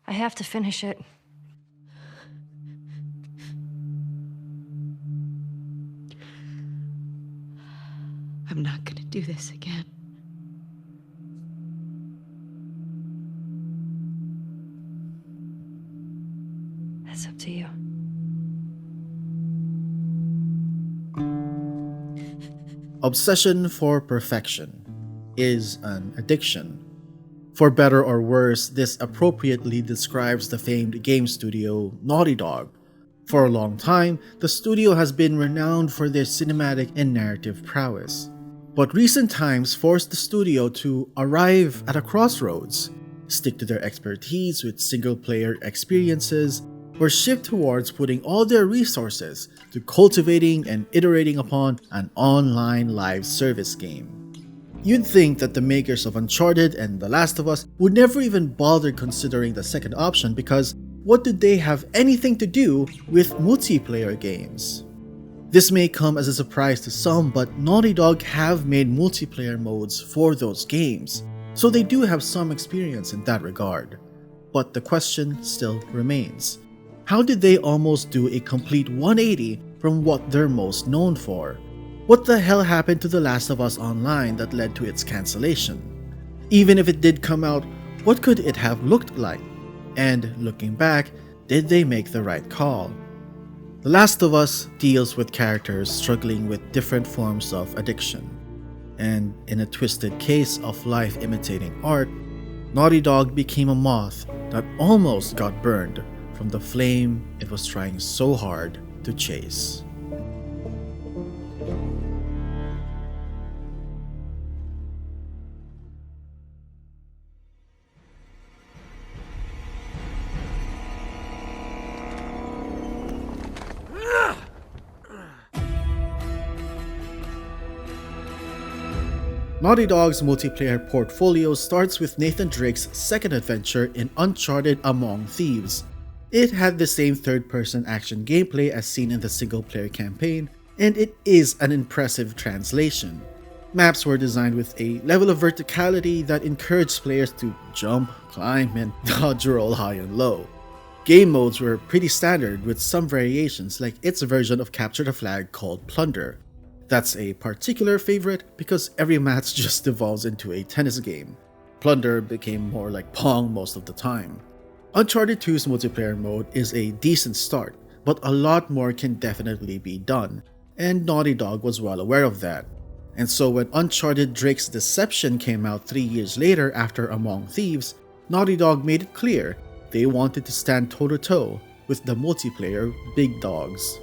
I have to finish it. I'm not gonna do this again. That's up to you. Obsession for perfection is an addiction. For better or worse, this appropriately describes the famed game studio Naughty Dog. For a long time, the studio has been renowned for their cinematic and narrative prowess. But recent times forced the studio to arrive at a crossroads, stick to their expertise with single-player experiences, or shift towards putting all their resources to cultivating and iterating upon an online live service game. You'd think that the makers of Uncharted and The Last of Us would never even bother considering the second option because what do they have anything to do with multiplayer games? This may come as a surprise to some, but Naughty Dog have made multiplayer modes for those games, so they do have some experience in that regard. But the question still remains. How did they almost do a complete 180 from what they're most known for? What the hell happened to The Last of Us Online that led to its cancellation? Even if it did come out, what could it have looked like? And looking back, did they make the right call? The Last of Us deals with characters struggling with different forms of addiction. And in a twisted case of life imitating art, Naughty Dog became a moth that almost got burned from the flame it was trying so hard to chase. Naughty Dog's multiplayer portfolio starts with Nathan Drake's second adventure in Uncharted Among Thieves. It had the same third-person action gameplay as seen in the single-player campaign, and it is an impressive translation. Maps were designed with a level of verticality that encouraged players to jump, climb, and dodge roll high and low. Game modes were pretty standard with some variations like its version of Capture the Flag called Plunder. That's a particular favorite because every match just devolves into a tennis game. Plunder became more like Pong most of the time. Uncharted 2's multiplayer mode is a decent start, but a lot more can definitely be done, and Naughty Dog was well aware of that. And so when Uncharted Drake's Deception came out 3 years later after Among Thieves, Naughty Dog made it clear they wanted to stand toe-to-toe with the multiplayer big dogs.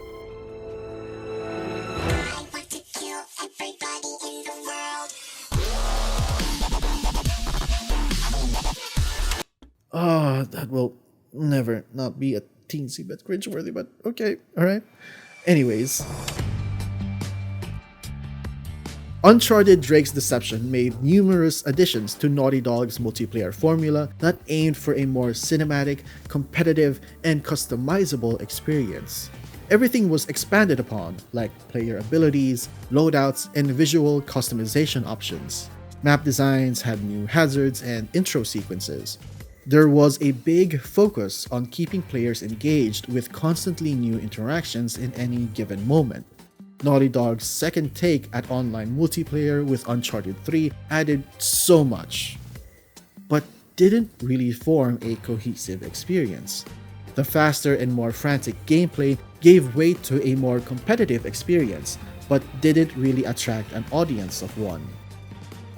That will never not be a teensy bit cringeworthy, but okay, alright. Anyways, Uncharted Drake's Deception made numerous additions to Naughty Dog's multiplayer formula that aimed for a more cinematic, competitive, and customizable experience. Everything was expanded upon, like player abilities, loadouts, and visual customization options. Map designs had new hazards and intro sequences. There was a big focus on keeping players engaged with constantly new interactions in any given moment. Naughty Dog's second take at online multiplayer with Uncharted 3 added so much, but didn't really form a cohesive experience. The faster and more frantic gameplay gave way to a more competitive experience, but didn't really attract an audience of one.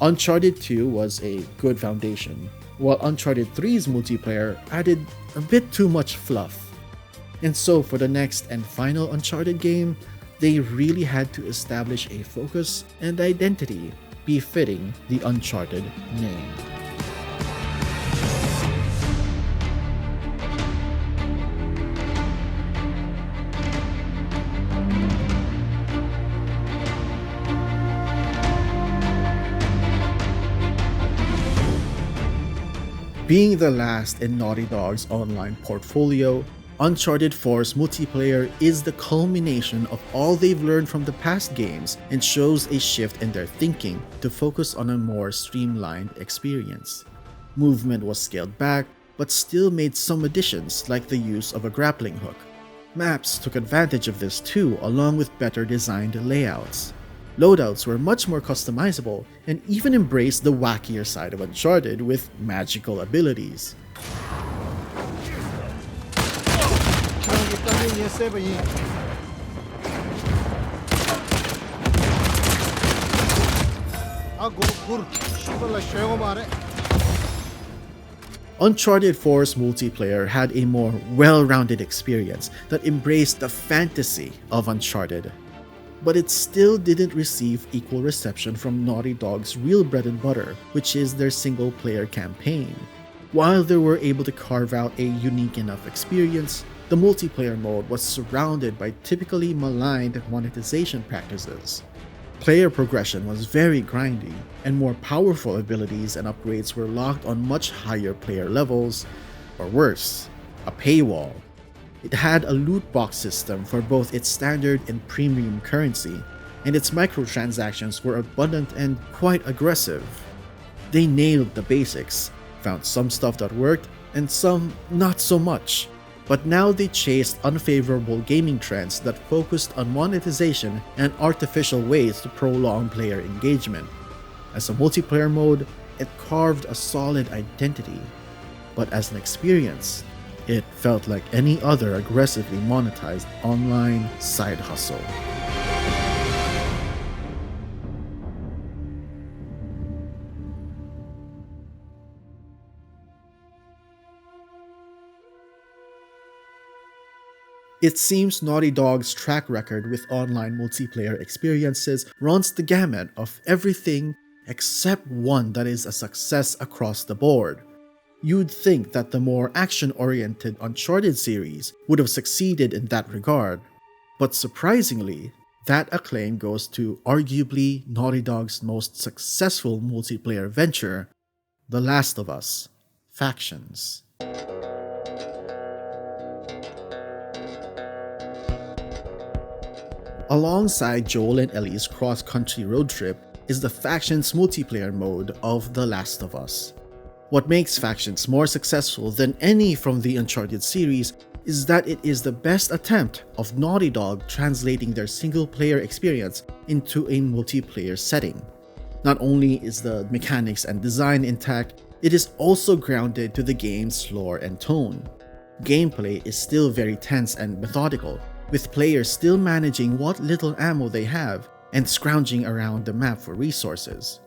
Uncharted 2 was a good foundation, while Uncharted 3's multiplayer added a bit too much fluff. And so for the next and final Uncharted game, they really had to establish a focus and identity befitting the Uncharted name. Being the last in Naughty Dog's online portfolio, Uncharted 4's multiplayer is the culmination of all they've learned from the past games and shows a shift in their thinking to focus on a more streamlined experience. Movement was scaled back, but still made some additions like the use of a grappling hook. Maps took advantage of this too, along with better designed layouts. Loadouts were much more customizable and even embraced the wackier side of Uncharted with magical abilities. Uncharted 4's multiplayer had a more well-rounded experience that embraced the fantasy of Uncharted. But it still didn't receive equal reception from Naughty Dog's real bread and butter, which is their single-player campaign. While they were able to carve out a unique enough experience, the multiplayer mode was surrounded by typically maligned monetization practices. Player progression was very grindy, and more powerful abilities and upgrades were locked on much higher player levels, or worse, a paywall. It had a loot box system for both its standard and premium currency, and its microtransactions were abundant and quite aggressive. They nailed the basics, found some stuff that worked and some not so much, but now they chased unfavorable gaming trends that focused on monetization and artificial ways to prolong player engagement. As a multiplayer mode, it carved a solid identity, but as an experience, it felt like any other aggressively monetized online side hustle. It seems Naughty Dog's track record with online multiplayer experiences runs the gamut of everything except one that is a success across the board. You'd think that the more action-oriented Uncharted series would have succeeded in that regard, but surprisingly, that acclaim goes to arguably Naughty Dog's most successful multiplayer venture, The Last of Us: Factions. Alongside Joel and Ellie's cross-country road trip is the Factions multiplayer mode of The Last of Us. What makes Factions more successful than any from the Uncharted series is that it is the best attempt of Naughty Dog translating their single-player experience into a multiplayer setting. Not only is the mechanics and design intact, it is also grounded to the game's lore and tone. Gameplay is still very tense and methodical, with players still managing what little ammo they have and scrounging around the map for resources.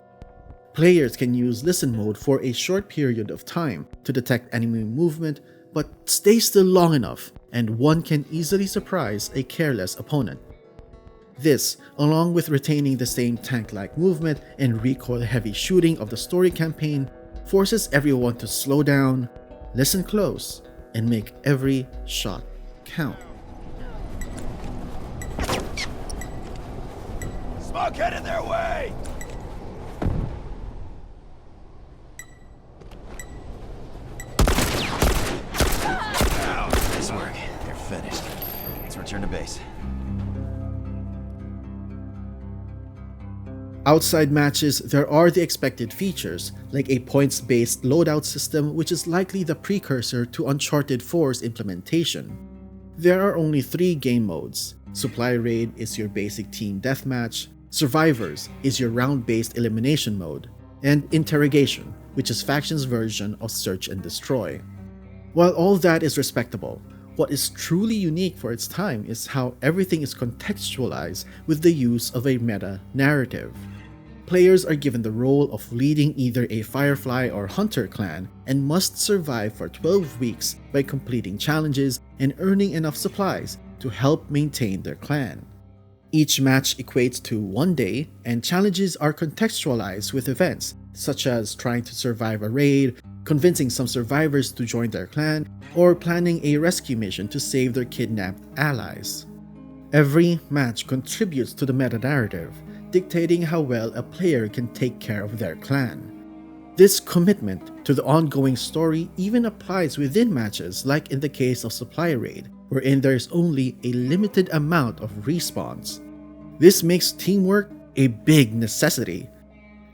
Players can use listen mode for a short period of time to detect enemy movement, but stay still long enough and one can easily surprise a careless opponent. This, along with retaining the same tank-like movement and recoil-heavy shooting of the story campaign, forces everyone to slow down, listen close, and make every shot count. Smoke headed their way! Nice work. They're finished. Let's return to base. Outside matches, there are the expected features, like a points-based loadout system which is likely the precursor to Uncharted 4's implementation. There are only 3 game modes. Supply Raid is your basic team deathmatch, Survivors is your round-based elimination mode, and Interrogation, which is Factions' version of Search and Destroy. While all that is respectable, what is truly unique for its time is how everything is contextualized with the use of a meta-narrative. Players are given the role of leading either a Firefly or Hunter clan and must survive for 12 weeks by completing challenges and earning enough supplies to help maintain their clan. Each match equates to 1 day, and challenges are contextualized with events such as trying to survive a raid, convincing some survivors to join their clan, or planning a rescue mission to save their kidnapped allies. Every match contributes to the meta-narrative, dictating how well a player can take care of their clan. This commitment to the ongoing story even applies within matches, like in the case of Supply Raid, wherein there is only a limited amount of respawns. This makes teamwork a big necessity.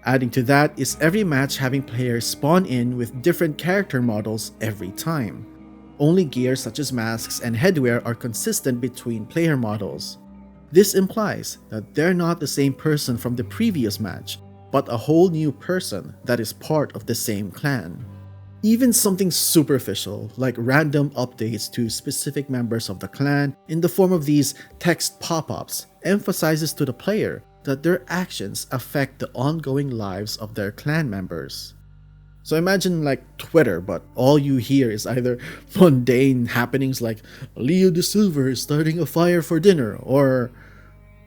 Adding to that is every match having players spawn in with different character models every time. Only gear such as masks and headwear are consistent between player models. This implies that they're not the same person from the previous match, but a whole new person that is part of the same clan. Even something superficial like random updates to specific members of the clan in the form of these text pop-ups emphasizes to the player that their actions affect the ongoing lives of their clan members. So imagine like Twitter, but all you hear is either mundane happenings like Leo De Silver is starting a fire for dinner, or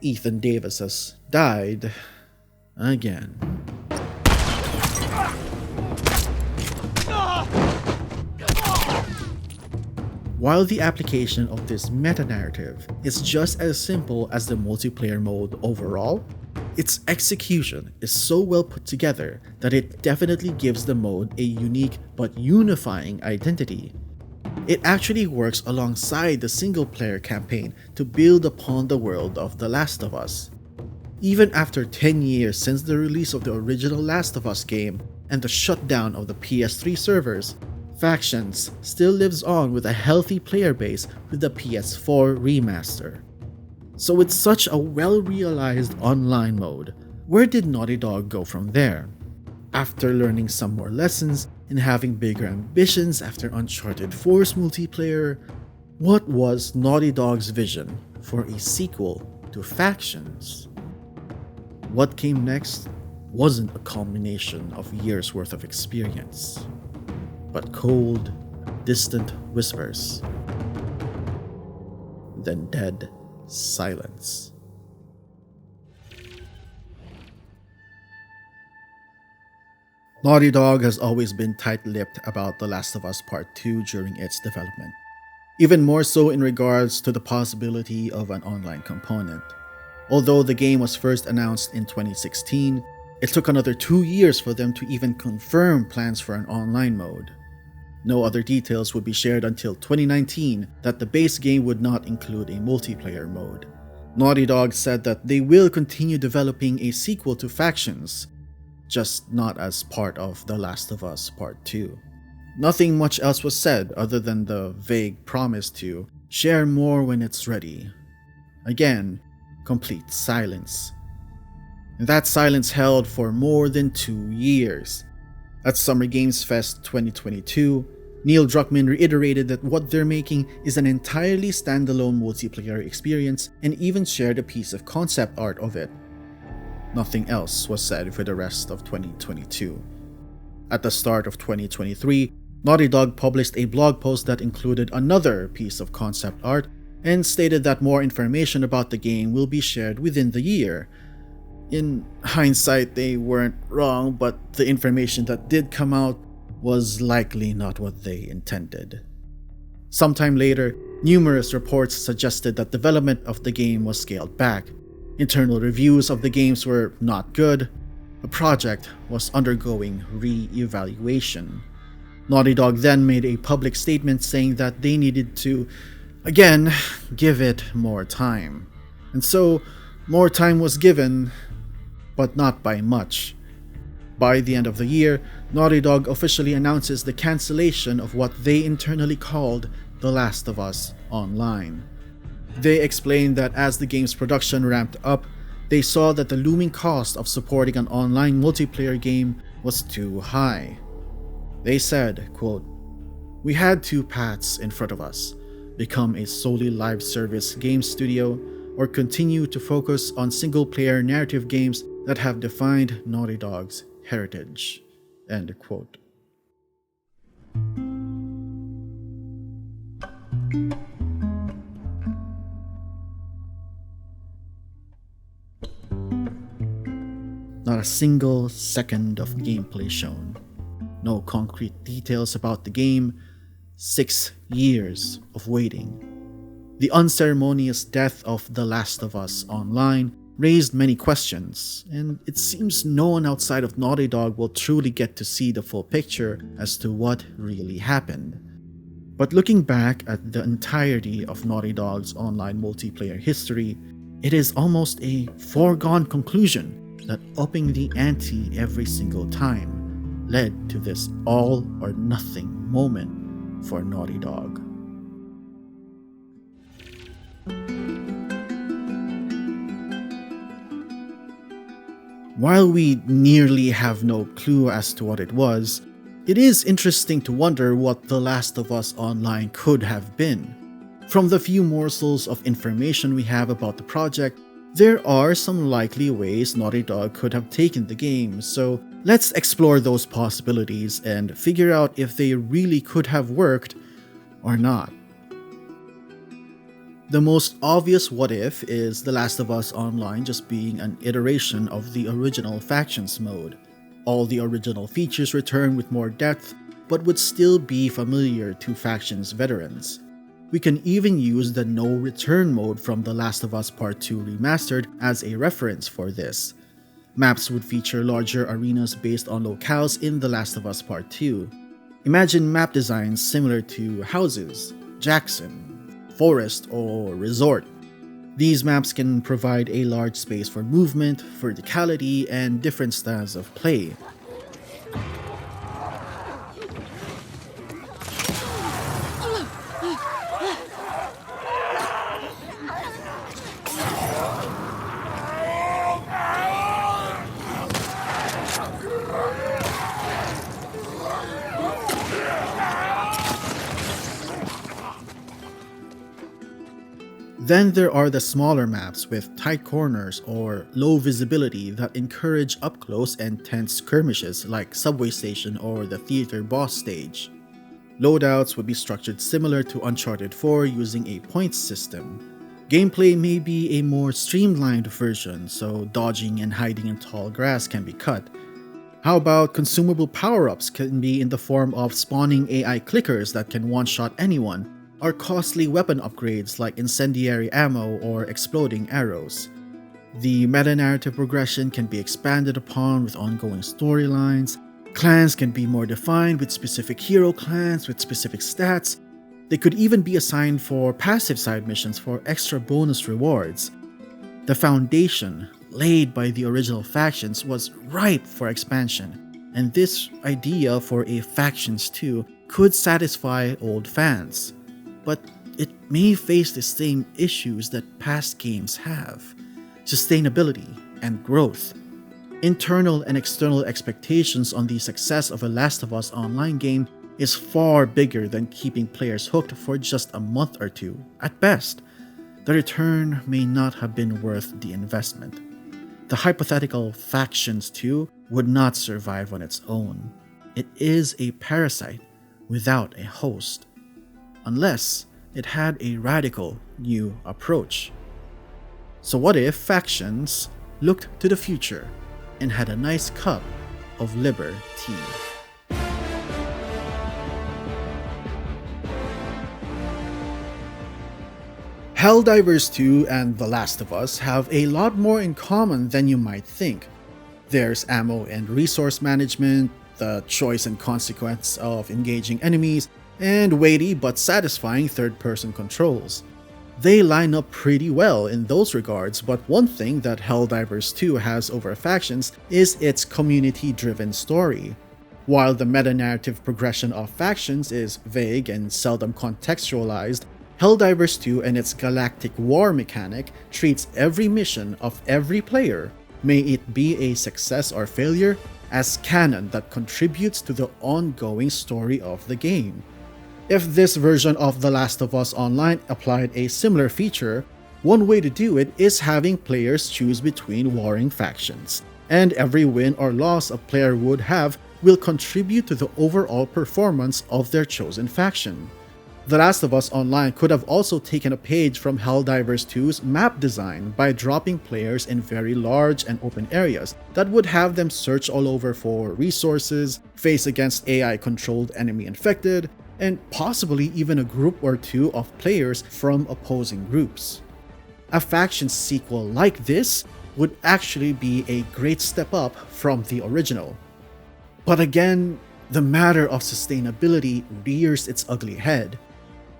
Ethan Davis has died again. While the application of this meta-narrative is just as simple as the multiplayer mode overall, its execution is so well put together that it definitely gives the mode a unique but unifying identity. It actually works alongside the single-player campaign to build upon the world of The Last of Us. Even after 10 years since the release of the original Last of Us game and the shutdown of the PS3 servers, Factions still lives on with a healthy player base with the PS4 remaster. So with such a well-realized online mode, where did Naughty Dog go from there? After learning some more lessons and having bigger ambitions after Uncharted 4's multiplayer, what was Naughty Dog's vision for a sequel to Factions? What came next wasn't a culmination of years' worth of experience, but cold, distant whispers, then dead silence. Naughty Dog has always been tight-lipped about The Last of Us Part 2 during its development, even more so in regards to the possibility of an online component. Although the game was first announced in 2016, it took another 2 years for them to even confirm plans for an online mode. No other details would be shared until 2019 that the base game would not include a multiplayer mode. Naughty Dog said that they will continue developing a sequel to Factions, just not as part of The Last of Us Part 2. Nothing much else was said other than the vague promise to share more when it's ready. Again, complete silence. And that silence held for more than 2 years. At Summer Games Fest 2022, Neil Druckmann reiterated that what they're making is an entirely standalone multiplayer experience and even shared a piece of concept art of it. Nothing else was said for the rest of 2022. At the start of 2023, Naughty Dog published a blog post that included another piece of concept art and stated that more information about the game will be shared within the year. In hindsight, they weren't wrong, but the information that did come out was likely not what they intended. Sometime later, numerous reports suggested that development of the game was scaled back. Internal reviews of the games were not good. The project was undergoing re-evaluation. Naughty Dog then made a public statement saying that they needed to, again, give it more time. And so, more time was given, but not by much. By the end of the year, Naughty Dog officially announces the cancellation of what they internally called The Last of Us Online. They explained that as the game's production ramped up, they saw that the looming cost of supporting an online multiplayer game was too high. They said, quote, "We had two paths in front of us: become a solely live service game studio, or continue to focus on single-player narrative games that have defined Naughty Dog's heritage." End quote. Not a single second of gameplay shown. No concrete details about the game. 6 years of waiting. The unceremonious death of The Last of Us Online raised many questions, and it seems no one outside of Naughty Dog will truly get to see the full picture as to what really happened. But looking back at the entirety of Naughty Dog's online multiplayer history, it is almost a foregone conclusion that upping the ante every single time led to this all or nothing moment for Naughty Dog. While we nearly have no clue as to what it was, it is interesting to wonder what The Last of Us Online could have been. From the few morsels of information we have about the project, there are some likely ways Naughty Dog could have taken the game, so let's explore those possibilities and figure out if they really could have worked or not. The most obvious what if is The Last of Us Online just being an iteration of the original Factions mode. All the original features return with more depth, but would still be familiar to Factions veterans. We can even use the No Return mode from The Last of Us Part 2 Remastered as a reference for this. Maps would feature larger arenas based on locales in The Last of Us Part 2. Imagine map designs similar to houses, Jackson, forest, or resort. These maps can provide a large space for movement, verticality, and different styles of play. Then there are the smaller maps with tight corners or low visibility that encourage up-close and tense skirmishes like Subway Station or the theater boss stage. Loadouts would be structured similar to Uncharted 4 using a points system. Gameplay may be a more streamlined version, so dodging and hiding in tall grass can be cut. How about consumable power-ups can be in the form of spawning AI clickers that can one-shot anyone, or costly weapon upgrades like incendiary ammo or exploding arrows. The meta-narrative progression can be expanded upon with ongoing storylines. Clans can be more defined with specific hero clans with specific stats. They could even be assigned for passive side missions for extra bonus rewards. The foundation laid by the original Factions was ripe for expansion, and this idea for a Factions 2 could satisfy old fans. But it may face the same issues that past games have: sustainability and growth. Internal and external expectations on the success of a Last of Us Online game is far bigger than keeping players hooked for just a month or two, at best. The return may not have been worth the investment. The hypothetical Factions 2 would not survive on its own. It is a parasite without a host. Unless it had a radical new approach. So what if Factions looked to the future and had a nice cup of liber tea? Helldivers 2 and The Last of Us have a lot more in common than you might think. There's ammo and resource management, the choice and consequence of engaging enemies, and weighty but satisfying third-person controls. They line up pretty well in those regards, but one thing that Helldivers 2 has over Factions is its community-driven story. While the meta-narrative progression of Factions is vague and seldom contextualized, Helldivers 2 and its galactic war mechanic treats every mission of every player, may it be a success or failure, as canon that contributes to the ongoing story of the game. If this version of The Last of Us Online applied a similar feature, one way to do it is having players choose between warring factions, and every win or loss a player would have will contribute to the overall performance of their chosen faction. The Last of Us Online could have also taken a page from Helldivers 2's map design by dropping players in very large and open areas that would have them search all over for resources, face against AI-controlled enemy infected, and possibly even a group or two of players from opposing groups. A Factions sequel like this would actually be a great step up from the original. But again, the matter of sustainability rears its ugly head.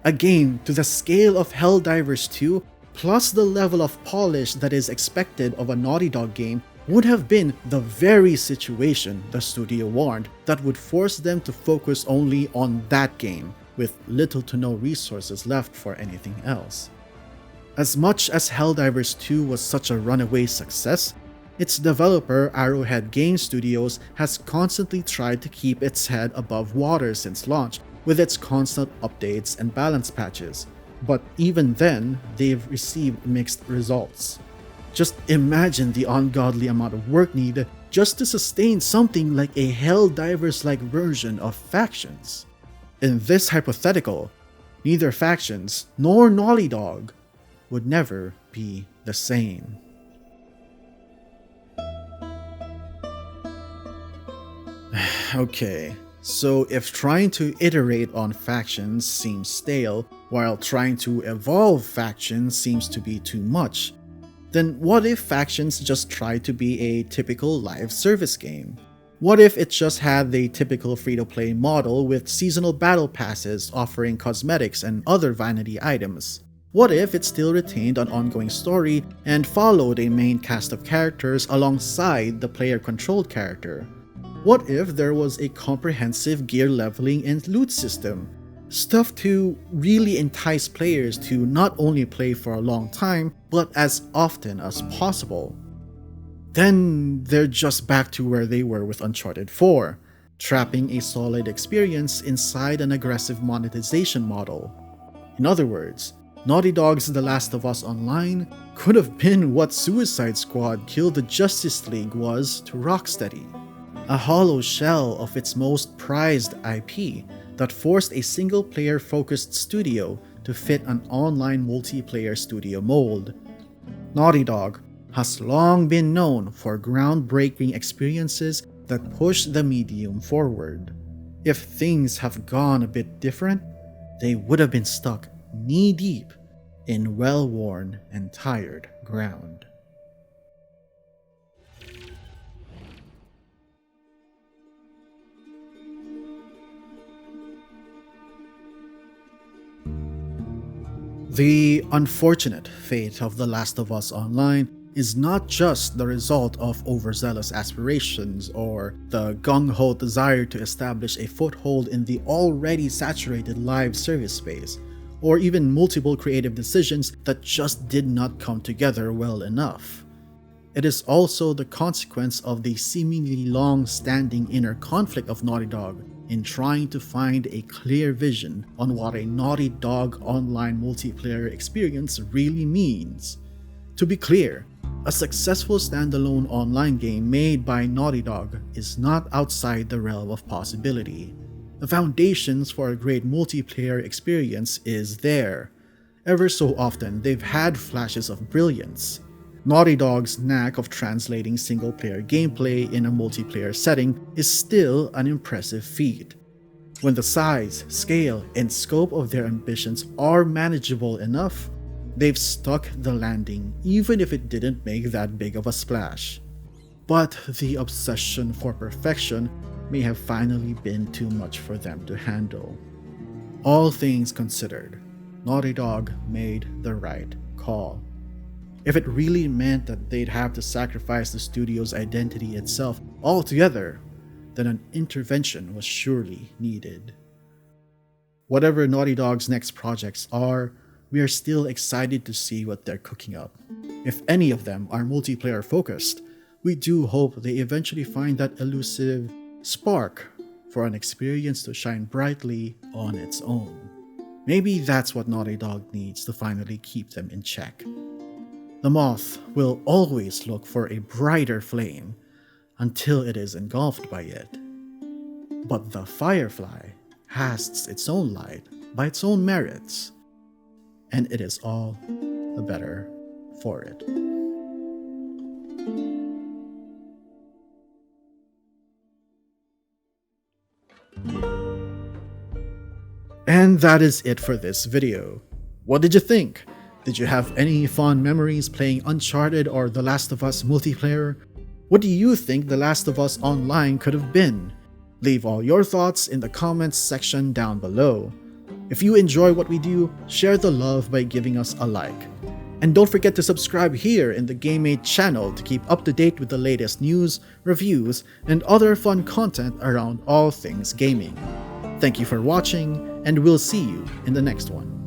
A game to the scale of Helldivers 2, plus the level of polish that is expected of a Naughty Dog game, would have been the very situation the studio warned that would force them to focus only on that game, with little to no resources left for anything else. As much as Helldivers 2 was such a runaway success, its developer Arrowhead Game Studios has constantly tried to keep its head above water since launch with its constant updates and balance patches, but even then, they've received mixed results. Just imagine the ungodly amount of work needed just to sustain something like a Helldivers-like version of Factions. In this hypothetical, neither Factions nor Naughty Dog would never be the same. Okay, so if trying to iterate on Factions seems stale, while trying to evolve Factions seems to be too much, then what if Factions just tried to be a typical live service game? What if it just had the typical free-to-play model with seasonal battle passes offering cosmetics and other vanity items? What if it still retained an ongoing story and followed a main cast of characters alongside the player-controlled character? What if there was a comprehensive gear leveling and loot system? Stuff to really entice players to not only play for a long time, but as often as possible. Then they're just back to where they were with Uncharted 4, trapping a solid experience inside an aggressive monetization model. In other words, Naughty Dog's The Last of Us Online could have been what Suicide Squad Kill the Justice League was to Rocksteady. A hollow shell of its most prized IP that forced a single-player focused studio to fit an online multiplayer studio mold. Naughty Dog has long been known for groundbreaking experiences that push the medium forward. If things have gone a bit different, they would have been stuck knee-deep in well-worn and tired ground. The unfortunate fate of The Last of Us Online is not just the result of overzealous aspirations or the gung-ho desire to establish a foothold in the already saturated live service space, or even multiple creative decisions that just did not come together well enough. It is also the consequence of the seemingly long-standing inner conflict of Naughty Dog in trying to find a clear vision on what a Naughty Dog online multiplayer experience really means. To be clear, a successful standalone online game made by Naughty Dog is not outside the realm of possibility. The foundations for a great multiplayer experience is there. Ever so often, they've had flashes of brilliance. Naughty Dog's knack of translating single-player gameplay in a multiplayer setting is still an impressive feat. When the size, scale, and scope of their ambitions are manageable enough, they've stuck the landing even if it didn't make that big of a splash. But the obsession for perfection may have finally been too much for them to handle. All things considered, Naughty Dog made the right call. If it really meant that they'd have to sacrifice the studio's identity itself altogether, then an intervention was surely needed. Whatever Naughty Dog's next projects are, we are still excited to see what they're cooking up. If any of them are multiplayer focused, we do hope they eventually find that elusive spark for an experience to shine brightly on its own. Maybe that's what Naughty Dog needs to finally keep them in check. The moth will always look for a brighter flame until it is engulfed by it. But the firefly has its own light by its own merits, and it is all the better for it. And that is it for this video. What did you think? Did you have any fond memories playing Uncharted or The Last of Us multiplayer? What do you think The Last of Us Online could have been? Leave all your thoughts in the comments section down below. If you enjoy what we do, share the love by giving us a like. And don't forget to subscribe here in the Game8 channel to keep up to date with the latest news, reviews, and other fun content around all things gaming. Thank you for watching, and we'll see you in the next one.